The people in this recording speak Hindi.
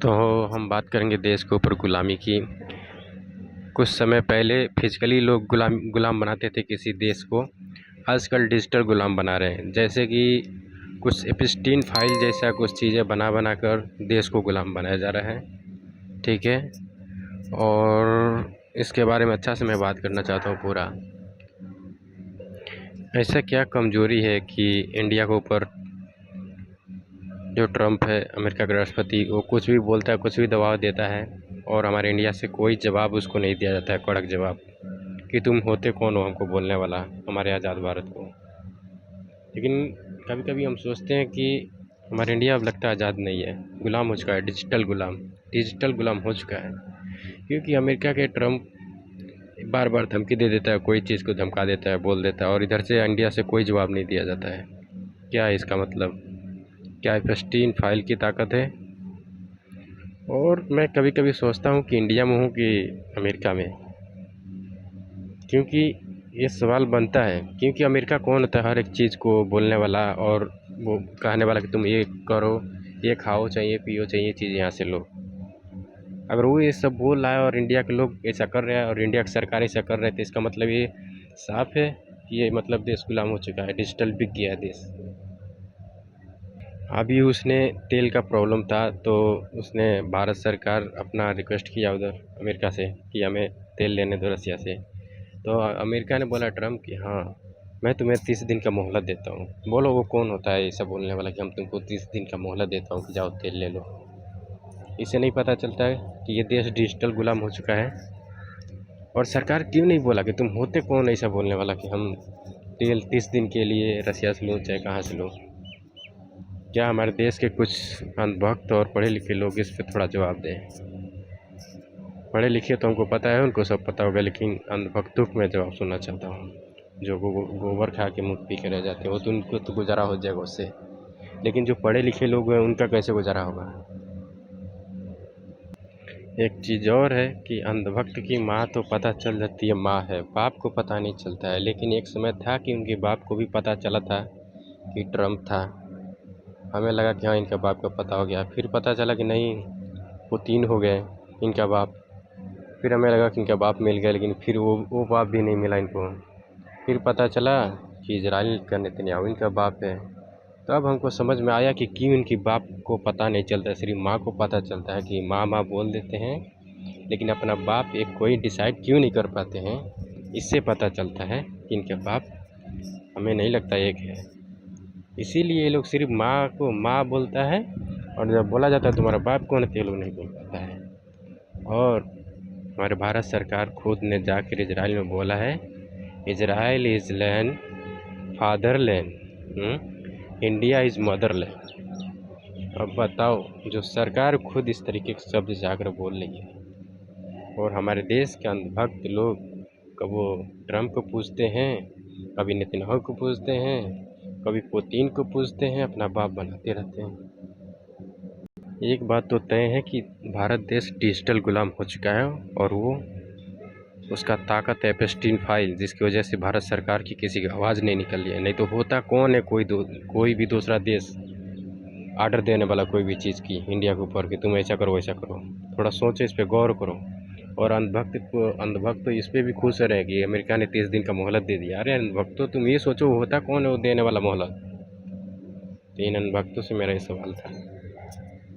तो हम बात करेंगे देश के ऊपर ग़ुलामी की। कुछ समय पहले फिजिकली लोग ग़ुलाम बनाते थे किसी देश को, आजकल डिजिटल ग़ुलाम बना रहे हैं। जैसे कि कुछ एप्स्टीन फाइल जैसा कुछ चीज़ें बना कर देश को ग़ुलाम बनाया जा रहा है, ठीक है। और इसके बारे में अच्छा से मैं बात करना चाहता हूँ पूरा। ऐसा क्या कमज़ोरी है कि इंडिया के ऊपर जो ट्रम्प है, अमेरिका का राष्ट्रपति, वो कुछ भी बोलता है, कुछ भी दबाव देता है और हमारे इंडिया से कोई जवाब उसको नहीं दिया जाता है, कड़क जवाब कि तुम होते कौन हो हमको बोलने वाला हमारे आज़ाद भारत को। लेकिन कभी कभी हम सोचते हैं कि हमारा इंडिया अब लगता है आज़ाद नहीं है, ग़ुलाम हो चुका है, डिजिटल ग़ुलाम हो चुका है। क्योंकि अमेरिका के ट्रम्प बार बार धमकी दे देता है, कोई चीज़ को धमका देता है, बोल देता है, और इधर से इंडिया से कोई जवाब नहीं दिया जाता है। क्या है इसका मतलब? क्या एप्स्टीन फाइल की ताकत है? और मैं कभी कभी सोचता हूँ कि इंडिया में हूँ कि अमेरिका में, क्योंकि ये सवाल बनता है। क्योंकि अमेरिका कौन होता है हर एक चीज़ को बोलने वाला और वो कहने वाला कि तुम ये करो, ये खाओ, चाहिए पियो, चाहिए चीज़ यहाँ से लो। अगर वो ये सब बोल रहा है और इंडिया के लोग ऐसा कर रहे हैं और इंडिया की सरकार ऐसा कर रहे थे, इसका मतलब ये साफ है कि ये मतलब देश गुलाम हो चुका है, डिजिटल बिक गया है देश। अभी उसने तेल का प्रॉब्लम था तो उसने भारत सरकार अपना रिक्वेस्ट किया उधर अमेरिका से कि हमें तेल लेने दो रसिया से। तो अमेरिका ने बोला ट्रम्प कि हाँ, मैं तुम्हें 30 दिन का मोहलत देता हूँ। बोलो वो कौन होता है ऐसा बोलने वाला कि हम तुमको 30 दिन का मोहलत देता हूँ कि जाओ तेल ले लो। इससे नहीं पता चलता है कि ये देश डिजिटल गुलाम हो चुका है। और सरकार क्यों नहीं बोला कि तुम होते कौन ऐसा बोलने वाला कि हम तेल 30 दिन के लिए रसिया से लो चाहे कहाँ से लो। क्या हमारे देश के कुछ अंधभक्त और पढ़े लिखे लोग इस पर थोड़ा जवाब दें? पढ़े लिखे तो हमको पता है, उनको सब पता होगा, लेकिन अंधभक्तों को मैं जवाब सुनना चाहता हूँ। जो गोबर खा के मुँह पी के रह जाते हैं, वो तो उनको तो गुजारा हो जाएगा उससे, लेकिन जो पढ़े लिखे लोग हैं उनका कैसे गुजारा होगा? एक चीज़ और है कि अंधभक्त की माँ तो पता चल जाती है माँ है, बाप को पता नहीं चलता है। लेकिन एक समय था कि उनके बाप को भी पता चला था कि ट्रम्प था। हमें लगा कि हाँ इनका बाप का पता हो गया, फिर पता चला कि नहीं, वो 3 हो गए इनका बाप। फिर हमें लगा कि इनका बाप मिल गया, लेकिन फिर वो बाप भी नहीं मिला इनको। फिर पता चला कि इजराइल का नेतन्याहू इनका बाप है। तब हमको समझ में आया कि क्यों इनकी बाप को पता नहीं चलता, सिर्फ माँ को पता चलता है कि माँ माँ बोल देते हैं, लेकिन अपना बाप एक कोई डिसाइड क्यों नहीं कर पाते हैं। इससे पता चलता है कि इनके बाप हमें नहीं लगता एक है। इसीलिए ये लोग सिर्फ माँ को माँ बोलता है, और जब बोला जाता है तुम्हारा बाप कौन है तो ये लोग नहीं बोल पाता है। और हमारे भारत सरकार खुद ने जाकर इजराइल में बोला है, Israel is land fatherland, India is Motherland. अब बताओ, जो सरकार खुद इस तरीके के शब्द जाकर बोल रही है, और हमारे देश के अंधभक्त लोग कभी वो ट्रम्प को पूछते हैं, कभी नेतन्याहू को पूछते हैं, कभी पुतिन को पूछते हैं, अपना बाप बनाते रहते हैं। एक बात तो तय है कि भारत देश डिजिटल गुलाम हो चुका है, और वो उसका ताकत है एप्स्टीन फाइल, जिसकी वजह से भारत सरकार की किसी की आवाज़ नहीं निकल रही है। नहीं तो होता कौन है, कोई भी दूसरा देश आर्डर देने वाला कोई भी चीज़ की इंडिया के ऊपर कि तुम ऐसा करो वैसा करो। थोड़ा सोचो, इस पर गौर करो। और अंधभक्त तो इस पर भी खुश रहे कि अमेरिका ने 30 दिन का मोहलत दे दिया। अरे अंधभक्तों, तुम ये सोचो होता कौन है वो देने वाला मोहलत। तो इन अंधभक्तों से मेरा ये सवाल था।